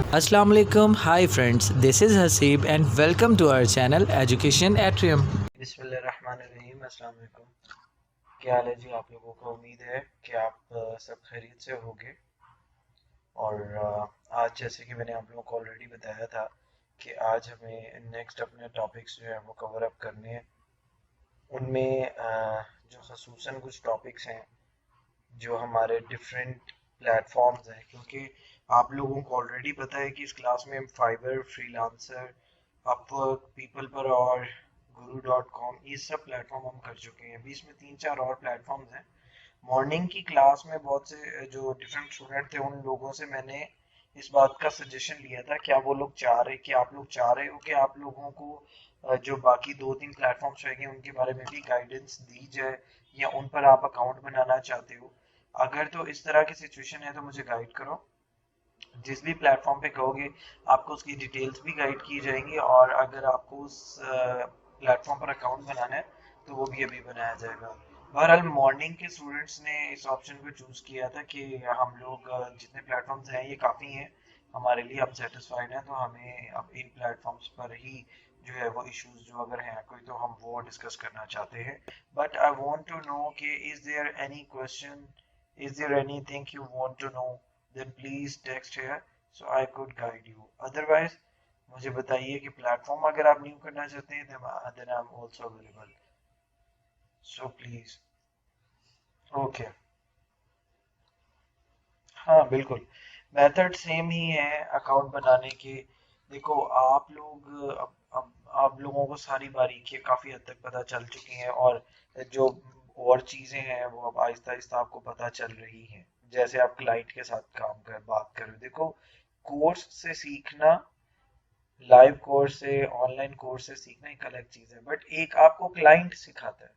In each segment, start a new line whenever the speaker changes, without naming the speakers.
Assalamu alaikum. Hi friends, this is Hasib and welcome to our channel Education Atrium.
बिस्मिल्लाहिर्रहमानिर्रहीम। अस्सलाम वालेकुम। क्या हाल है जी आप लोगों का? उम्मीद है कि आप सब खैरियत से होंगे। और आज जैसे कि मैंने आप लोगों को ऑलरेडी बताया था कि आज हमें नेक्स्ट अपने टॉपिक्स जो है वो कवर अप करने हैं। उनमें जो खसूसन कुछ टॉपिक्स हैं जो हमारे डिफरेंट प्लेटफॉर्म्स हैं, क्योंकि आप लोगों को ऑलरेडी पता है कि इस क्लास में हम फाइबर, फ्रीलांसर, अपवर्क, पीपल पर और guru.com ये सब प्लेटफॉर्म हम कर चुके हैं। अभी इसमें 3-4 और प्लेटफॉर्म्स हैं। मॉर्निंग की क्लास में बहुत से जो डिफरेंट स्टूडेंट थे उन लोगों से मैंने इस बात का सजेशन लिया था, क्या वो लोग चाह रहे कि आप लोग चाह रहे हो कि आप लोगों को जो बाकी 2-3 प्लेटफॉर्म्स रहेंगे उनके बारे में भी गाइडेंस दी जाए, या उन पर आप अकाउंट बनाना चाहते हो। अगर तो इस तरह की सिचुएशन है तो मुझे गाइड करो। जिस भी प्लेटफॉर्म पे कहोगे आपको उसकी डिटेल्स भी गाइड की जाएंगी, और अगर आपको उस प्लेटफॉर्म पर अकाउंट बनाना है तो वो भी अभी बनाया जाएगा। बहरहाल मॉर्निंग के स्टूडेंट्स ने इस ऑप्शन को चूज किया था कि हम लोग जितने प्लेटफॉर्म्स हैं ये काफ़ी हैं हमारे लिए, हम सेटिस्फाइड हैं, तो हमें अब इन प्लेटफॉर्म्स पर ही जो है वो इश्यूज जो अगर हैं कोई तो हम वो डिस्कस करना चाहते हैं। But I want to know कि is there any question, is there anything you want to know, then please text here so I could guide you. Otherwise मुझे बताइए कि प्लेटफॉर्म अगर आप न्यू करना चाहते हैं then I'm also available. So please. Okay. हाँ बिल्कुल, मेथड सेम ही है अकाउंट बनाने के। देखो आप लोग अब आप लोगों को सारी बारीकियां काफ़ी हद तक पता चल चुकी हैं, और जो और चीज़ें हैं वो अब आहिस्ता आहिस्ता आपको पता चल रही हैं। जैसे आप क्लाइंट के साथ बात कर रहे हो। देखो, कोर्स से सीखना, लाइव कोर्स से, ऑनलाइन कोर्स से सीखना एक अलग चीज़ है, बट एक आपको क्लाइंट सिखाता है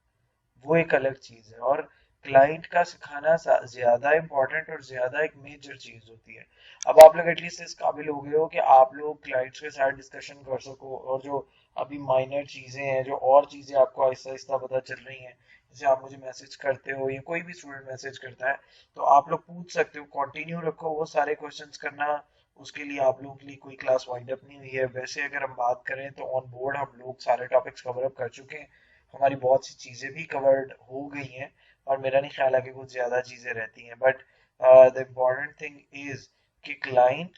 वो एक अलग चीज है। और क्लाइंट का सिखाना ज्यादा इंपॉर्टेंट और ज्यादा एक मेजर चीज होती है। अब आप लोग एटलीस्ट इस काबिल हो गए हो कि आप लोग क्लाइंट्स के साथ डिस्कशन कर सको, और जो अभी माइनर चीजें हैं, जो और चीजें आपको आहिस्ता आहिस्ता पता चल रही हैं, जैसे आप मुझे मैसेज करते हो या कोई भी स्टूडेंट मैसेज करता है तो आप लोग पूछ सकते हो। कंटिन्यू रखो वो सारे क्वेश्चंस करना, उसके लिए आप लोगों के लिए कोई क्लास वाइंड अप नहीं हुई है। वैसे अगर हम बात करें तो ऑन बोर्ड हम लोग सारे टॉपिक्स कवर अप कर चुके हैं, हमारी बहुत सी चीज़ें भी कवर्ड हो गई हैं, और मेरा नहीं ख्याल है कि कुछ ज़्यादा चीज़ें रहती हैं। But the important thing is कि क्लाइंट,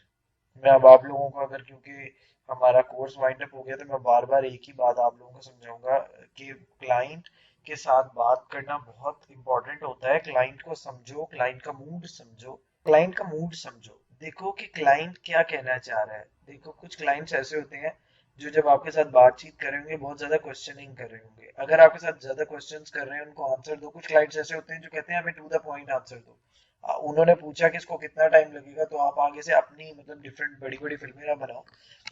मैं अब आप लोगों को, अगर क्योंकि हमारा कोर्स वाइंड अप हो गया तो मैं बार बार एक ही बात आप लोगों को समझाऊंगा कि क्लाइंट के साथ बात करना बहुत इंपॉर्टेंट होता है। क्लाइंट को समझो, क्लाइंट का मूड समझो, क्लाइंट का मूड समझो। देखो कि क्लाइंट क्या कहना चाह रहा है। देखो, कुछ क्लाइंट्स ऐसे होते हैं जो जब आपके साथ बातचीत कर रहे होंगे बहुत ज्यादा क्वेश्चनिंग कर रहे होंगे। अगर आपके साथ ज्यादा क्वेश्चंस कर रहे हैं उनको आंसर दो। कुछ क्लाइंट्स ऐसे होते हैं जो कहते हैं हमें टू द पॉइंट आंसर दो। उन्होंने पूछा कि इसको कितना टाइम लगेगा, तो आप आगे से अपनी मतलब डिफरेंट बड़ी बड़ी फिल्में ना बनाओ,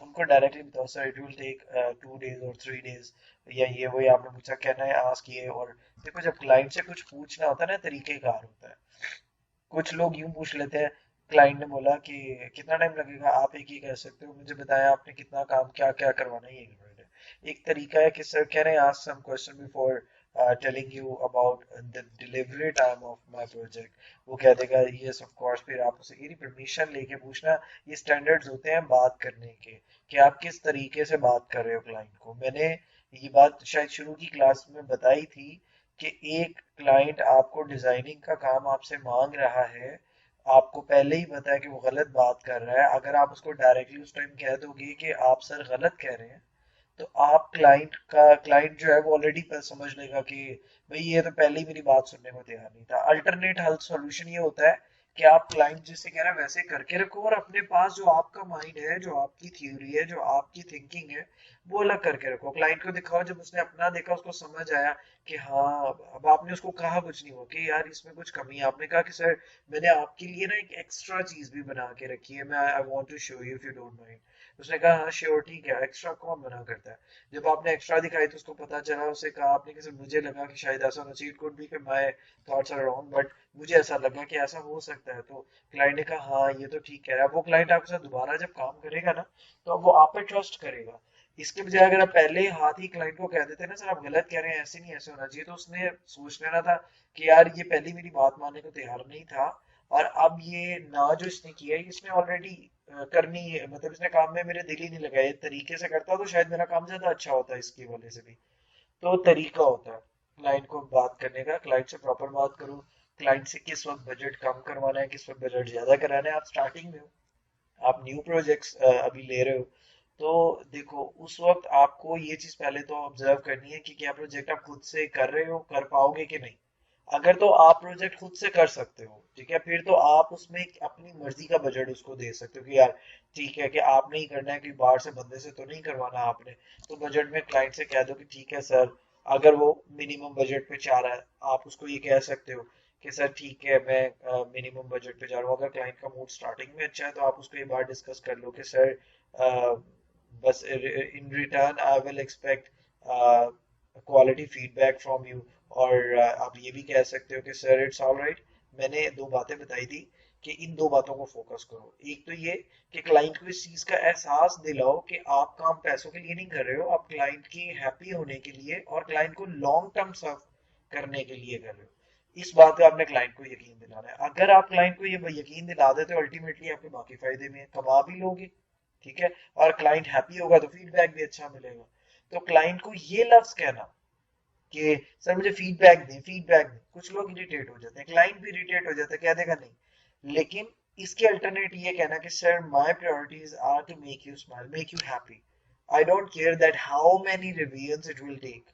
उनको डायरेक्टली बताओ sir it will take 2 days और 3 days, या ये वही आपने पूछा कहना है आस्क ये। और देखो, जब क्लाइंट से कुछ पूछना होता है ना, तरीकेकार होता है। कुछ लोग यूं पूछ लेते हैं, क्लाइंट ने बोला कि कितना टाइम लगेगा, आप एक ही कह सकते हो मुझे बताया आपने कितना काम क्या क्या करवाना है, ये गड़बड़ है। एक तरीका है कि sir can I ask some question before telling you about the delivery time of my project. वो कह देगा यस ऑफ कोर्स, फिर आप उसे ये परमिशन लेके पूछना। ये स्टैंडर्ड्स होते हैं बात करने के, कि आप किस तरीके से बात कर रहे हो क्लाइंट को। मैंने ये बात शायद शुरू की क्लास में बताई थी कि एक क्लाइंट आपको डिजाइनिंग का काम आपसे मांग रहा है, आपको पहले ही पता है कि वो गलत बात कर रहा है। अगर आप उसको डायरेक्टली उस टाइम कह दोगे कि आप सर गलत कह रहे हैं, तो आप क्लाइंट जो है वो ऑलरेडी समझ लेगा कि भाई ये तो पहले ही मेरी बात सुनने को तैयार नहीं था। अल्टरनेट हल सॉल्यूशन ये होता है कि आप क्लाइंट जिससे कह रहे हैं वैसे करके रखो, और अपने पास जो आपका माइंड है, जो आपकी थ्योरी है, जो आपकी थिंकिंग है, वो अलग करके रखो। क्लाइंट को दिखाओ, जब उसने अपना देखा उसको समझ आया कि हाँ, अब आपने उसको कहा कुछ नहीं हो कि यार इसमें कुछ कमी है, आपने कहा कि सर मैंने आपके लिए ना एक एक्स्ट्रा चीज भी बना के रखी है, मैं I want to show you if you don't mind. उसने कहा हाँ श्योर ठीक है। एक्स्ट्रा कौन मना करता है? जब आपने एक्स्ट्रा दिखाई तो उसको पता चला, उसे कहा आपने कि मुझे लगा कि शायद ऐसा होना चाहिए, इट कुड बी कि my thoughts are wrong but मुझे ऐसा लगा कि ऐसा हो सकता है। तो क्लाइंट ने कहा हाँ ये तो ठीक कह रहा है। वो क्लाइंट आपके साथ दोबारा जब काम करेगा ना, तो अब वो आप पे ट्रस्ट करेगा। इसके बजाय अगर आप पहले हाथ ही क्लाइंट को कह देते ना सर आप गलत कह रहे हैं, ऐसे नहीं ऐसे होना चाहिए, तो उसने सोच लेना था कि यार ये पहले मेरी बात मानने को तैयार नहीं था, और अब ये ना जो इसने किया है इसने ऑलरेडी करनी है, मतलब इसने काम में मेरे दिल ही नहीं लगाया, ये तरीके से करता तो शायद मेरा काम ज्यादा अच्छा होता है इसकी वजह से भी। तो तरीका होता है क्लाइंट को बात करने का, क्लाइंट से प्रॉपर बात करो, क्लाइंट से किस वक्त बजट कम करवाना है, किस वक्त बजट ज्यादा कराना है। आप स्टार्टिंग में हो, आप न्यू प्रोजेक्ट्स अभी ले रहे हो, तो देखो उस वक्त आपको ये चीज पहले तो ऑब्जर्व करनी है कि क्या प्रोजेक्ट आप खुद से कर रहे हो, कर पाओगे कि नहीं। अगर तो आप प्रोजेक्ट खुद से कर सकते हो, ठीक है, फिर तो आप उसमें अपनी मर्जी का बजट उसको दे सकते हो कि यार ठीक है कि आपने ही करना है, कि बाहर से बंदे से तो नहीं करवाना आपने। तो बजट में क्लाइंट से कह दो कि ठीक है सर, अगर वो मिनिमम बजट पे चाह रहा है, आप उसको ये कह सकते हो कि सर ठीक है मैं मिनिमम बजट पे जा रहा हूँ। अगर क्लाइंट का मूड स्टार्टिंग में अच्छा है तो आप उसको ये बात डिस्कस कर लो कि सर बस in return I will expect quality feedback from you. और आप ये भी कह सकते हो कि सर इट्स ऑल राइट, मैंने दो बातें बताई थी कि इन दो बातों को फोकस करो। एक तो ये कि क्लाइंट को इस चीज का एहसास दिलाओ कि आप काम पैसों के लिए नहीं कर रहे हो, आप क्लाइंट की हैप्पी होने के लिए और क्लाइंट को लॉन्ग टर्म सर्व करने के लिए कर रहे हो। इस बात पे आपने क्लाइंट को यकीन दिलाना है। अगर आप क्लाइंट को ये यकीन दिला देते हो, अल्टीमेटली आपके बाकी फायदे में कमा भी लोगे, ठीक है, और क्लाइंट हैप्पी होगा तो फीडबैक भी अच्छा मिलेगा। तो क्लाइंट को ये लफ्ज कहना कि सर मुझे फीडबैक दें, फीडबैक दें, कुछ लोग इरिटेट हो जाते हैं, क्लाइंट भी इरिटेट हो जाता है, कह देगा नहीं। लेकिन इसके अल्टरनेट ये कहना कि sir my priorities are to make you smile, make you happy, I don't care that how many revisions it will take.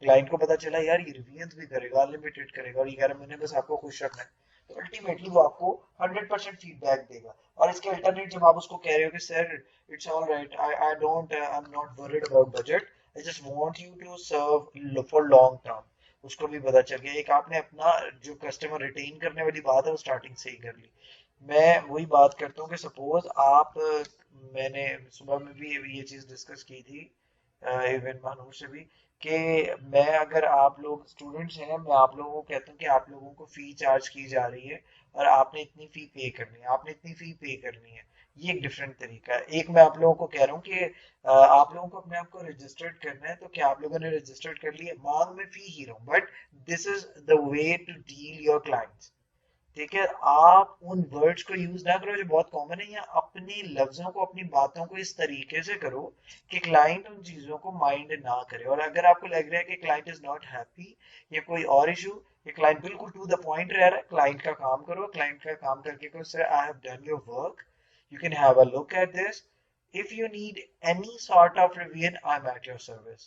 Client को पता चला यार ये रिवीजन्स भी करेगा, अनलिमिटेड करेगा और ये कह रहा है मैंने बस आपको खुश रखना है, तो अल्टीमेटली वो आपको 100% फीडबैक देगा। और इसके अल्टरनेट जब आप उसको कह रहे हो कि sir it's all right, I don't I am not worried about budget, I just want you to serve for long term, उसको भी पता चल गया। एक आपने अपना जो कस्टमर रिटेन करने वाली बात है वो स्टार्टिंग से ही कर ली। मैं वही बात करता हूँ कि सपोज आप मैंने सुबह में भी ये चीज डिस्कस की थी इवन मानूर से भी, कि मैं अगर आप लोग स्टूडेंट्स हैं, मैं आप लोगों को कहता हूँ कि आप लोगों को फी चार्ज की जा रही है और आपने इतनी फी पे करनी है, आपने इतनी फी पे करनी है। ये एक डिफरेंट तरीका है। एक मैं आप लोगों को कह रहा हूँ कि आप लोगों को अपने आप को रजिस्टर्ड करना है, तो क्या आप लोगों ने रजिस्टर्ड कर लिया, मांग में फी ही रहा हूँ, but this is the way to deal your clients. ठीक है, आप उन वर्ड्स को यूज ना करो जो बहुत कॉमन है, या अपनी लफ्जों को, अपनी बातों को इस तरीके से करो कि क्लाइंट उन चीजों को माइंड ना करे। और अगर आपको लग रहा है कि क्लाइंट इज नॉट हैप्पी या कोई और इशू, ये क्लाइंट बिल्कुल टू द पॉइंट रह रहा है, क्लाइंट का काम करो, क्लाइंट का काम करके कहो sir I have done your work, you can have a look at this, if you need any sort of revision, I'm at your service,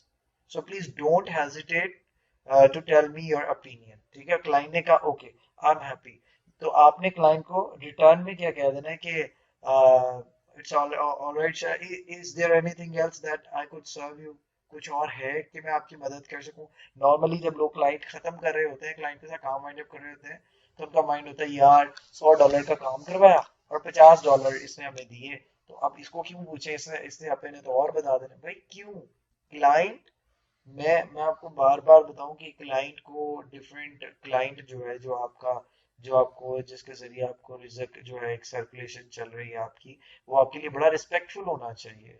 so please don't hesitate to tell me your opinion। ठीक है, client ने कहा okay I am happy, तो आपने client को return में क्या कह देना है कि it's alright sir, is there anything else that I could serve you, कुछ और है कि मैं आपकी मदद कर सकूं। नॉर्मली जब लोग क्लाइंट खत्म कर रहे होते हैं, क्लाइंट के साथ काम वाइंड अप कर रहे होते हैं, तो उनका माइंड होता है यार $100 का काम करवाया और $50 इसने हमें दिए, तो अब इसको क्यों पूछे, इसने इसने अपने तो और बता देना। भाई क्यों, क्लाइंट, मैं आपको बार बार बताऊं कि क्लाइंट को डिफरेंट क्लाइंट जो है, जो आपका, जो आपको जिसके जरिए आपको रिजक जो है एक सर्कुलेशन चल रही है आपकी, वो आपके लिए बड़ा रिस्पेक्टफुल होना चाहिए।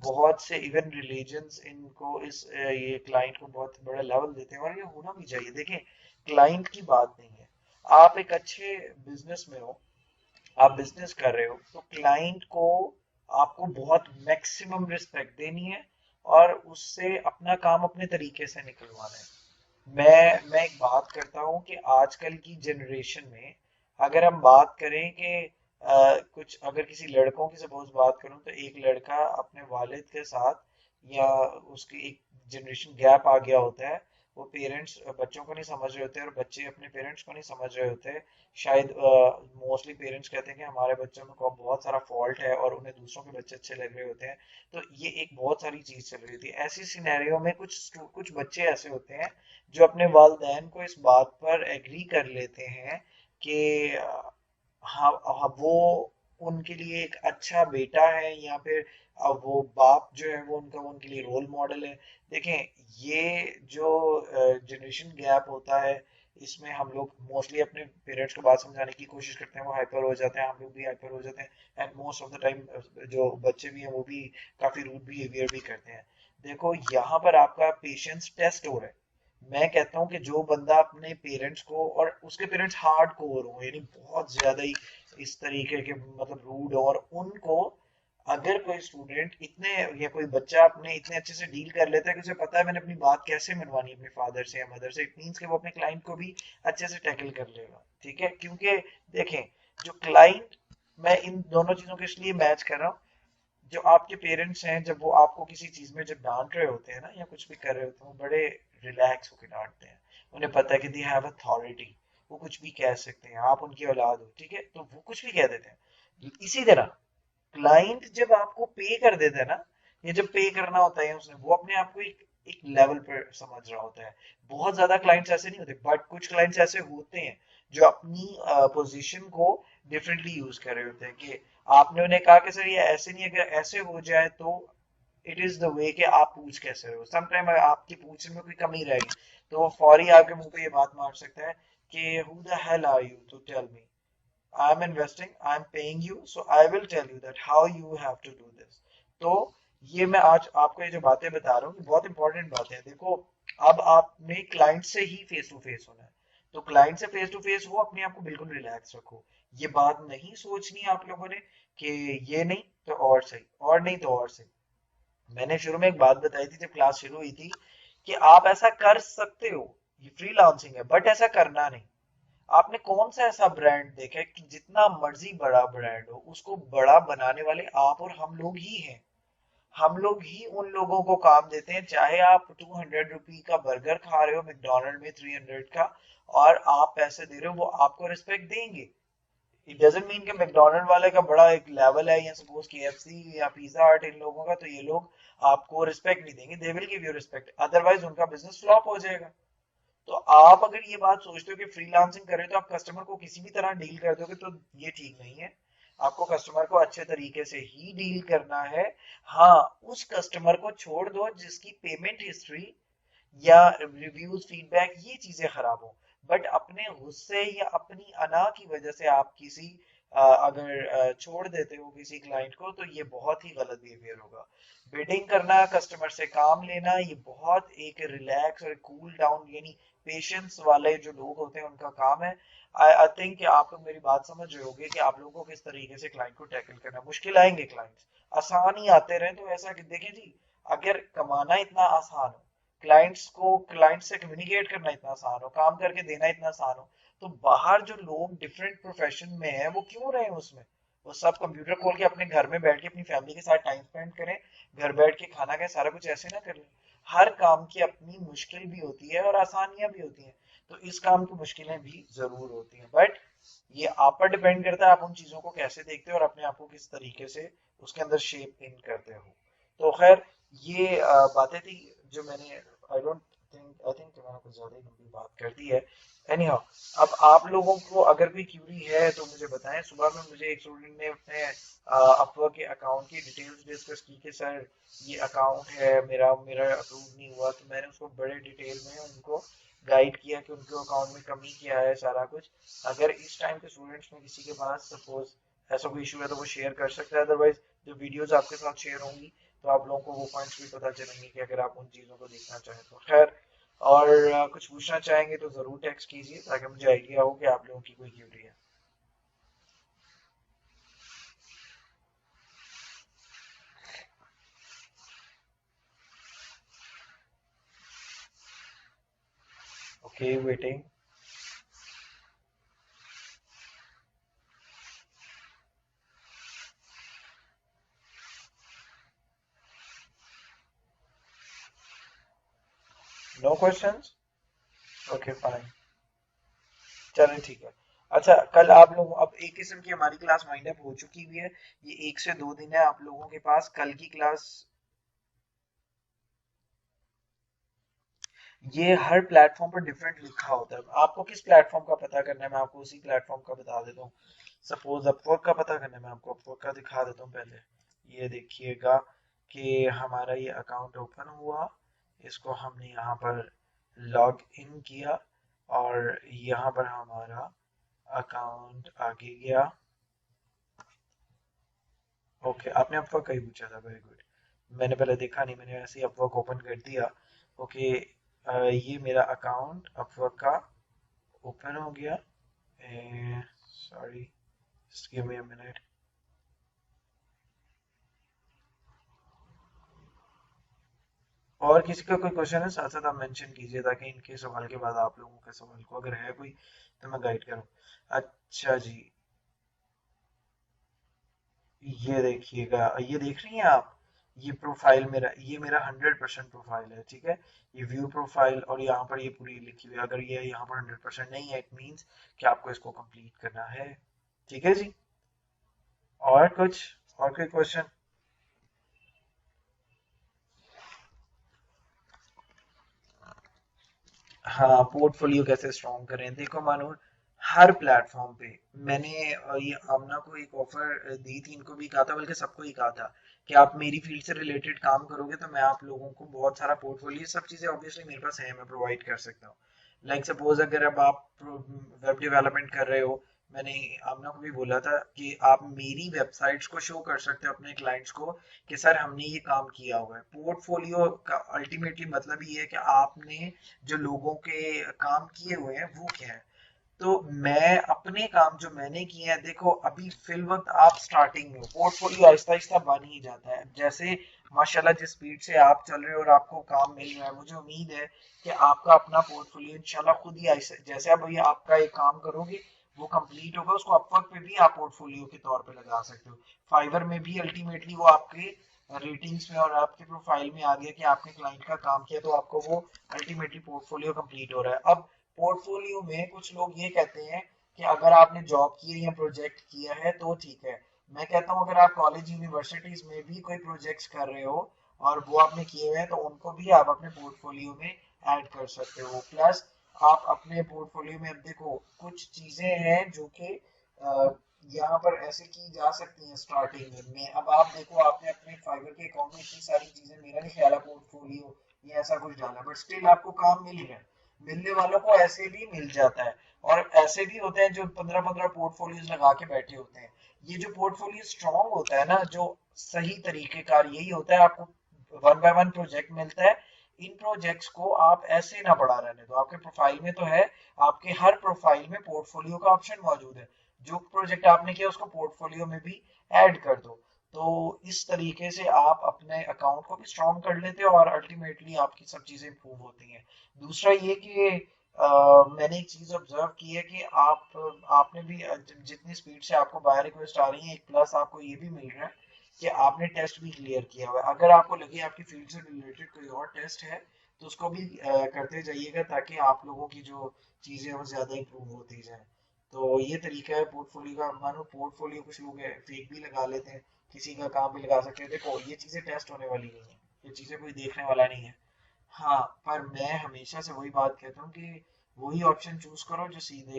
बहुत से इवन रिलीजन्स इनको इस ये क्लाइंट को बहुत बड़ा लेवल देते हैं और ये होना भी चाहिए। देखें, क्लाइंट की बात नहीं है, आप एक अच्छे बिजनेस में हो, आप बिजनेस कर रहे हो, तो क्लाइंट को आपको बहुत मैक्सिमम रिस्पेक्ट देनी है और उससे अपना काम अपने तरीके से निकलवाना है। मैं एक बात करता हूँ कि आजकल की जनरेशन में अगर हम बात करें कि कुछ अगर किसी लड़कों की सपोज बात करूं, तो एक लड़का अपने वालिद के साथ, या उसकी एक जनरेशन गैप आ गया होता है, वो पेरेंट्स बच्चों को नहीं समझ रहे होते और बच्चे अपने पेरेंट्स को नहीं समझ रहे होते। शायद मोस्टली पेरेंट्स कहते हैं कि हमारे बच्चों में को बहुत सारा फॉल्ट है और उन्हें दूसरों के बच्चे अच्छे लग रहे होते हैं। तो ये एक बहुत सारी चीज चल रही थी ऐसी सिनेरियो में, कुछ बच्चे ऐसे होते हैं जो अपने वालिदैन को इस बात पर एग्री कर लेते हैं कि हाँ हाँ वो उनके लिए एक अच्छा बेटा है, या फिर वो बाप जो है वो उनका, वो उनके लिए रोल मॉडल है। देखें, ये जो जनरेशन गैप होता है, इसमें हम लोग मोस्टली अपने पेरेंट्स को बात समझाने की कोशिश करते हैं, वो हाइपर हो जाते हैं, हम लोग भी हाइपर हो जाते हैं, and most of the time जो बच्चे भी हैं वो भी काफी रूड बिहेवियर भी करते हैं। देखो यहाँ पर आपका पेशेंस टेस्ट हो रहा है, मैं कहता हूँ कि जो बंदा अपने पेरेंट्स को, और उसके पेरेंट्स हार्ड कोर हो, यानी बहुत ज्यादा ही इस तरीके के मतलब रूड, और उनको अगर कोई स्टूडेंट इतने, या कोई बच्चा अपने इतने अच्छे से डील कर लेता है कि उसे पता है मैंने अपनी बात कैसे मनवानी है अपने फादर से या मदर से, इट मीन्स कि वो अपने क्लाइंट को भी अच्छे से टैकल कर लेगा। ठीक है, क्योंकि देखें, जो क्लाइंट, मैं इन दोनों चीजों के इसलिए मैच कर रहा हूँ, जो आपके पेरेंट्स हैं जब वो आपको किसी चीज में जब डांट रहे होते हैं ना, या कुछ भी कर रहे होते हैं, वो बड़े रिलैक्स होकर डांटते हैं। उन्हें पता है कि दे हैव अथॉरिटी, वो कुछ भी कह सकते हैं, आप उनकी औलाद हो, ठीक है, तो वो कुछ भी कह देते हैं। इसी तरह क्लाइंट जब आपको पे कर देता है ना, या जब पे करना होता है उसने, वो अपने आप को एक एक लेवल पर समझ रहा होता है। बहुत ज्यादा क्लाइंट्स ऐसे नहीं होते, बट कुछ क्लाइंट्स ऐसे होते हैं जो अपनी पोजीशन को डिफरेंटली यूज कर रहे होते हैं, कि आपने उन्हें कहा कि सर ये ऐसे नहीं, अगर ऐसे हो जाए तो इट इज द वे, कि आप पूछ कैसे रहे हो, समटाइम आपकी पूछने में कोई कमी रहेगी तो वो फौरी आपके मुंह पे ये बात मार सकता है कि who the hell are you to tell me, I'm investing, I'm paying you, so I will tell you that how you have to do this. तो ये मैं आज आपको ये जो बातें बता रहा हूँ बहुत इंपॉर्टेंट बातें हैं। देखो, अब आपने क्लाइंट से ही फेस टू फेस होना है, तो क्लाइंट से फेस टू फेस हो, अपने आप को बिल्कुल रिलैक्स रखो। ये बात नहीं सोचनी है आप लोगों ने कि ये नहीं तो और सही, और नहीं तो और सही। मैंने शुरू में एक बात बताई थी जब क्लास शुरू हुई थी, कि आप ऐसा कर सकते हो, ये फ्रीलांसिंग है, बट ऐसा करना नहीं। आपने कौन सा ऐसा ब्रांड देखा है कि जितना मर्जी बड़ा ब्रांड हो, उसको बड़ा बनाने वाले आप और हम लोग ही हैं। हम लोग ही उन लोगों को काम देते हैं, चाहे आप 200 रुपी का बर्गर खा रहे हो मैकडोनल्ड में 300 का, और आप पैसे दे रहे हो, वो आपको रिस्पेक्ट देंगे। इट डजंट मीन कि मैकडोनल्ड वाले का बड़ा एक लेवल है, या सपोज केएफसी या पिज्जा हट इन लोगों का, तो ये लोग आपको रिस्पेक्ट नहीं देंगे, they will give you respect, otherwise उनका बिजनेस फ्लॉप हो जाएगा। तो आप अगर ये बात सोचते हो कि फ्रीलांसिंग करें तो आप कस्टमर को किसी भी तरह डील कर दोगे, तो ये ठीक नहीं है। आपको कस्टमर को अच्छे तरीके से ही डील करना है। हाँ, उस कस्टमर को छोड़ दो जिसकी पेमेंट हिस्ट्री या रिव्यूज फीडबैक ये चीजें खराब हो, बट अपने गुस्से या अपनी अना की वजह से आप किसी अगर छोड़ देते हो किसी क्लाइंट को, तो ये बहुत ही गलत बिहेवियर होगा। बिडिंग करना, कस्टमर से काम लेना, ये बहुत एक रिलैक्स और कूल डाउन, यानी पेशेंस वाले जो लोग होते हैं उनका काम है। आई थिंक आप लोग मेरी बात समझ रहे होंगे कि आप लोगों को किस तरीके से क्लाइंट को टैकल करना। मुश्किल आएंगे क्लाइंट्स, आसान ही आते रहे तो ऐसा देखें जी, अगर कमाना इतना आसान हो, क्लाइंट से कम्युनिकेट करना इतना आसान हो, काम करके देना इतना आसान हो, तो बाहर जो लोग डिफरेंट प्रोफेशन में हैं वो क्यों रहे उसमें। वो सब कंप्यूटर खोल के अपने घर में बैठ के अपनी फैमिली के साथ टाइम स्पेंड करें, घर बैठ के खाना खाएं, सारा कुछ ऐसे ना करें। हर काम की अपनी मुश्किल भी होती है और आसानियां भी होती हैं, तो इस काम की मुश्किलें भी जरूर होती हैं, बट ये आप पर डिपेंड करता है आप उन चीजों को कैसे देखते हो और अपने आप को किस तरीके से उसके अंदर शेप इन करते हो। तो खैर, ये बातें थी जो मैंने, आई थिंक कि मैंने कुछ ज्यादा ही लंबी बात कर दी है। एनी हाउ, अब आप लोगों को अगर कोई क्यूरी है तो मुझे बताएं। सुबह में मुझे एक स्टूडेंट ने अपने अपवर्क के अकाउंट की डिटेल्स डिस्कस की कि सर ये अकाउंट है मेरा मेरा अप्रूव नहीं हुआ, तो मैंने उसको बड़े डिटेल में उनको गाइड किया कि उनके अकाउंट में कमी क्या है, सारा कुछ। अगर इस टाइम के स्टूडेंट्स में किसी के पास सपोज ऐसा कोई इशू है तो वो शेयर कर सकता है, अदरवाइज जो वीडियोस आपके साथ शेयर होंगी तो आप लोगों को वो पॉइंट्स भी पता चलेंगे कि अगर आप उन चीज़ों को देखना चाहें तो। खैर, और कुछ पूछना चाहेंगे तो ज़रूर टेक्स्ट कीजिए ताकि मुझे आइडिया हो कि आप लोगों की कोई क्यूरी है। Okay, waiting. No questions. Okay fine, चलें ठीक है। अच्छा, कल आप लोग, अब एक किस्म की हमारी क्लास वाइंड अप हो चुकी हुई है। ये 1 से 2 दिन है आप लोगों के पास। कल की क्लास, ये हर प्लेटफॉर्म पर डिफरेंट लिखा होता है। आपको किस प्लेटफॉर्म का पता करना है मैं आपको उसी प्लेटफॉर्म का बता देता हूँ। सपोज अपवर्क का पता करना है, मैं आपको अपवर्क का दिखा देता हूँ पहले। ये देखिएगा कि हमारा ये अकाउंट ओपन हुआ, इसको हमने यहाँ पर लॉग इन किया, और यहाँ पर हमारा अकाउंट आगे गया। ओके, आपने अपवर्क का ही पूछा था, वेरी गुड। मैंने पहले देखा नहीं, मैंने ऐसे ही अपवर्क ओपन कर दिया। ओके, ये मेरा अकाउंट अपवर्क का ओपन हो गया। Sorry, just give me a minute. और किसी का कोई क्वेश्चन है साथ साथ आप मेंशन कीजिए, ताकि इनके सवाल के बाद आप लोगों के सवाल को अगर है कोई तो मैं गाइड करूँ। अच्छा जी, ये देखिएगा, ये देख रही हैं आप, ये प्रोफाइल मेरा, ये मेरा 100% प्रोफाइल है, ठीक है। ये व्यू प्रोफाइल और यहाँ पर ये पूरी लिखी हुई है। अगर ये यहाँ पर 100% नहीं है, इट मीन्स कि आपको इसको कंप्लीट करना है, ठीक है जी। और कुछ, और कोई क्वेश्चन? हाँ, पोर्टफोलियो कैसे स्ट्रॉन्ग करें? देखो मानो, हर प्लेटफॉर्म पे मैंने ये आमना को एक ऑफर दी थी, इनको भी कहा था, बल्कि सबको ही कहा था कि आप मेरी फील्ड से रिलेटेड काम करोगे तो मैं आप लोगों को बहुत सारा पोर्टफोलियो, सब चीज़ें ऑब्वियसली मेरे पास है, मैं प्रोवाइड कर सकता हूँ। लाइक सपोज अगर अब आप वेब डेवलपमेंट कर रहे हो, मैंने आमना को भी बोला था कि आप मेरी वेबसाइट्स को शो कर सकते हो अपने क्लाइंट्स को कि सर हमने ये काम किया हुआ है। पोर्टफोलियो का अल्टीमेटली मतलब ये है कि आपने जो लोगों के काम किए हुए हैं वो क्या है। तो मैं अपने काम जो मैंने किए हैं, देखो अभी फिल वक्त आप स्टार्टिंग में हो, पोर्टफोलियो आहिस्ता आहिस्ता बन ही जाता है। जैसे माशाल्लाह जिस स्पीड से आप चल रहे हो और आपको काम मिल रहा है, मुझे उम्मीद है कि आपका अपना पोर्टफोलियो इंशाल्लाह खुद ही आहिस्ता, जैसे अब ये आपका एक काम करोगे वो कंप्लीट होगा, उसको अपवर्क पे भी आप पोर्टफोलियो के तौर पे लगा सकते हो। फाइवर में भी अल्टीमेटली वो आपके रेटिंग्स में और आपके प्रोफाइल में आ गया कि आपने क्लाइंट का काम किया, तो आपको वो अल्टीमेटली पोर्टफोलियो कंप्लीट हो रहा है। अब पोर्टफोलियो में कुछ लोग ये कहते हैं कि अगर आपने जॉब की है या प्रोजेक्ट किया है तो ठीक है। मैं कहता हूँ अगर आप कॉलेज यूनिवर्सिटीज में भी कोई प्रोजेक्ट्स कर रहे हो और वो आपने किए हुए हैं, तो उनको भी आप अपने पोर्टफोलियो में ऐड कर सकते हो। प्लस आप अपने पोर्टफोलियो में, अब देखो कुछ चीजें हैं जो कि यहाँ पर ऐसे की जा सकती हैं स्टार्टिंग में। अब आप देखो, आपने अपने फाइवर के अकाउंट में इतनी सारी चीजें, मेरा नहीं ख्याल है पोर्टफोलियो या ऐसा कुछ डाला, बट स्टिल आपको काम मिल रहा है। मिलने वालों को ऐसे भी मिल जाता है, और ऐसे भी होते हैं जो 15-15 पोर्टफोलियोज लगा के बैठे होते हैं। ये जो पोर्टफोलियो स्ट्रॉन्ग होता है ना, जो सही तरीकेकार यही होता है, आपको वन बाय वन प्रोजेक्ट मिलता है। इन प्रोजेक्ट्स को आप ऐसे ना पड़ा रहने दो, आपके प्रोफाइल में तो है, आपके हर प्रोफाइल में पोर्टफोलियो का ऑप्शन मौजूद है। जो प्रोजेक्ट आपने किया उसको पोर्टफोलियो में भी ऐड कर दो। तो इस तरीके से आप अपने अकाउंट को भी स्ट्रॉन्ग कर लेते हो और अल्टीमेटली आपकी सब चीजें इंप्रूव होती हैं। दूसरा ये कि मैंने एक चीज ऑब्जर्व की है कि आपने भी जितनी स्पीड से आपको बाय रिक्वेस्ट आ रही है, एक प्लस आपको ये भी मिल रहा है कि आपने टेस्ट भी क्लियर किया हुआ है। अगर आपको लगे आपकी फील्ड से रिलेटेड कोई और टेस्ट है तो उसको भी करते जाइएगा, ताकि आप लोगों की जो चीजें हैं वो ज्यादा इंप्रूव होती जाए। तो ये तरीका है पोर्टफोलियो का। मानो पोर्टफोलियो कुछ लोग फेक भी लगा लेते हैं, किसी का काम भी लगा सकते हैं। देखो ये चीजें टेस्ट होने वाली नहीं है, ये चीजें कोई देखने वाला नहीं है। हाँ, पर मैं हमेशा से वही बात कहता हूँ कि वही ऑप्शन चूज करो जो सीधी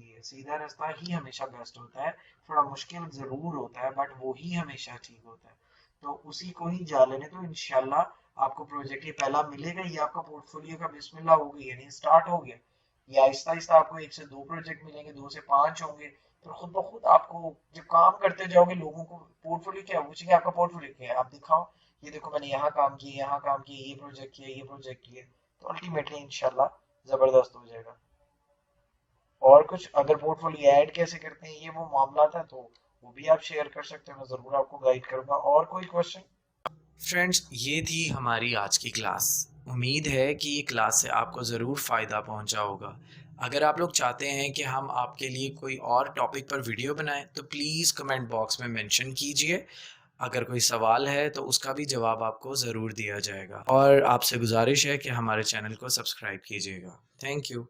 है। सीधा रास्ता ही हमेशा बेस्ट होता है। थोड़ा मुश्किल जरूर होता है, बट वो ही हमेशा ठीक होता है। तो उसी को ही जा लेने तो इंशाल्लाह आपको प्रोजेक्ट ये पहला मिलेगा, ये आपका पोर्टफोलियो का बिस्मिल्लाह हो गई, यानी स्टार्ट हो गया। ये आहिस्ता आहिस्ता आपको 1 से 2 प्रोजेक्ट मिलेंगे, 2 से 5 होंगे। तो खुद ब खुद आपको जब काम करते जाओगे, लोगों को पोर्टफोलियो क्या पूछेंगे, आपका पोर्टफोलियो क्या है, आप दिखाओ, ये देखो मैंने यहाँ काम किया, यहाँ काम किया, ये प्रोजेक्ट किया, ये प्रोजेक्ट किया। तो अल्टीमेटली इंशाल्लाह जबरदस्त हो जाएगा। और कुछ अगर पोर्टफोलियो ऐड कैसे करते हैं ये वो मामला था, तो वो भी आप शेयर कर सकते हैं, मैं जरूर आपको गाइड करूंगा। और कोई क्वेश्चन?
फ्रेंड्स, ये थी हमारी आज की क्लास। उम्मीद है कि ये क्लास से आपको ज़रूर फ़ायदा पहुंचा होगा। अगर आप लोग चाहते हैं कि हम आपके लिए कोई और टॉपिक पर वीडियो बनाएं तो प्लीज़ कमेंट बॉक्स में मेंशन कीजिए। अगर कोई सवाल है तो उसका भी जवाब आपको ज़रूर दिया जाएगा, और आपसे गुजारिश है कि हमारे चैनल को सब्सक्राइब कीजिएगा। Thank you.